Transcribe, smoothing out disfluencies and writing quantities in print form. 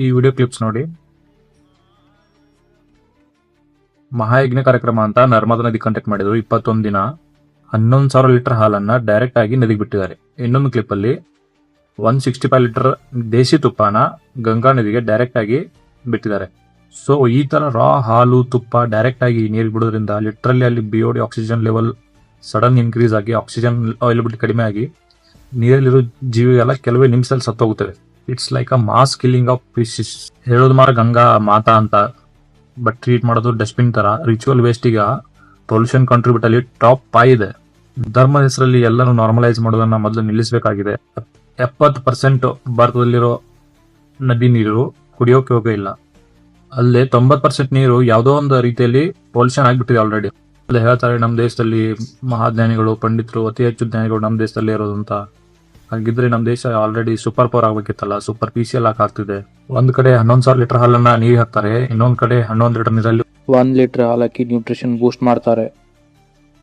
ಈ video clips ನೋಡಿ. ಮಹಾಯಜ್ಞ ಕಾರ್ಯಕ್ರಮ ಅಂತ ನರ್ಮದಾ ನದಿ ಕಾಂಟ್ಯಾಕ್ಟ್ ಮಾಡಿದ್ರು. 21 ದಿನ 11,000 ಲೀಟರ್ ಹಾಲನ್ನ ಡೈರೆಕ್ಟ್ ಆಗಿ ನದಿಗೆ ಬಿಟ್ಟಿದ್ದಾರೆ. ಇನ್ನೊಂದು ಕ್ಲಿಪ್ ಅಲ್ಲಿ 165 ಲೀಟರ್ ದೇಸಿ ತುಪ್ಪನ ಗಂಗಾ ನದಿಗೆ ಡೈರೆಕ್ಟ್ ಆಗಿ ಬಿಟ್ಟಿದ್ದಾರೆ. ಸೊ ಈ ತರ ರಾ ಹಾಲು ತುಪ್ಪ ಡೈರೆಕ್ಟ್ ಆಗಿ ನೀರಿಗೆ ಬಿಡೋದ್ರಿಂದ ಲಿಟ್ರಲಿ ಅಲ್ಲಿ BOD oxygen level sudden increase ಆಗಿ ಆಕ್ಸಿಜನ್ ಅವೈಲಬಿಲಿಟಿ ಕಡಿಮೆ ಆಗಿ ನೀರಲ್ಲಿರೋ ಜೀವಿಗೆಲ್ಲ ಕೆಲವೇ ನಿಮಿಷದಲ್ಲಿ ಸತ್ತೋಗುತ್ತವೆ. It's like a mass killing of fishes. ಹೇಳೋದು ಮಾರ ಗಂಗಾ ಮಾತಾ ಅಂತ, ಬಟ್ ಟ್ರೀಟ್ ಮಾಡೋದು ಡಸ್ಟ್ಬಿನ್ ತರ. ರಿಚುವಲ್ ವೇಸ್ಟ್ ಈಗ ಪೊಲ್ಯೂಷನ್ ಕಾಂಟ್ರಿಬ್ಯೂಟ್ ಅಲ್ಲಿ ಟಾಪ್ 5 ಇದೆ. ಧರ್ಮದ ಹೆಸರಲ್ಲಿ ಎಲ್ಲರೂ ನಾರ್ಮಲೈಸ್ ಮಾಡೋದನ್ನ ಮೊದಲು ನಿಲ್ಲಿಸಬೇಕಾಗಿದೆ. 70% ಭಾರತದಲ್ಲಿರೋ ನದಿ ನೀರು ಕುಡಿಯೋಕೆ ಹೋಗೇ ಇಲ್ಲ. ಅಲ್ಲೇ 90% ನೀರು ಯಾವುದೋ ಒಂದು ರೀತಿಯಲ್ಲಿ ಪೊಲ್ಯೂಷನ್ ಆಗಿಬಿಟ್ಟಿದೆ ಆಲ್ರೆಡಿ. ಅಲ್ಲೇ ಹೇಳ್ತಾರೆ ನಮ್ಮ ದೇಶದಲ್ಲಿ ಮಹಾಜ್ಞಾನಿಗಳು ಪಂಡಿತರು ಅತಿ ಹೆಚ್ಚು ಜ್ಞಾನಿಗಳು ನಮ್ಮ ದೇಶದಲ್ಲಿ ಇರೋದು ಅಂತ. ಹಾಗಿದ್ರೆ ನಮ್ಮ ದೇಶ ಆಲ್ರೆಡಿ ಸೂಪರ್ ಪವರ್ ಆಗ್ಬೇಕಿತ್ತಲ್ಲ. ಸೂಪರ್ PCL ಆಗ್ತಿದೆ. ಒಂದ್ ಕಡೆ 11,000 ಲೀಟರ್ ಹಾಲನ್ನ ನೀರಿಗೆ ಹಾಕ್ತಾರೆ, ಇನ್ನೊಂದ್ ಕಡೆ 11 ಲೀಟರ್ ನೀರಲ್ಲಿ 1 ಲೀಟರ್ ಹಾಲಕ್ಕಿ ನ್ಯೂಟ್ರಿಷನ್ ಬೂಸ್ಟ್ ಮಾಡ್ತಾರೆ.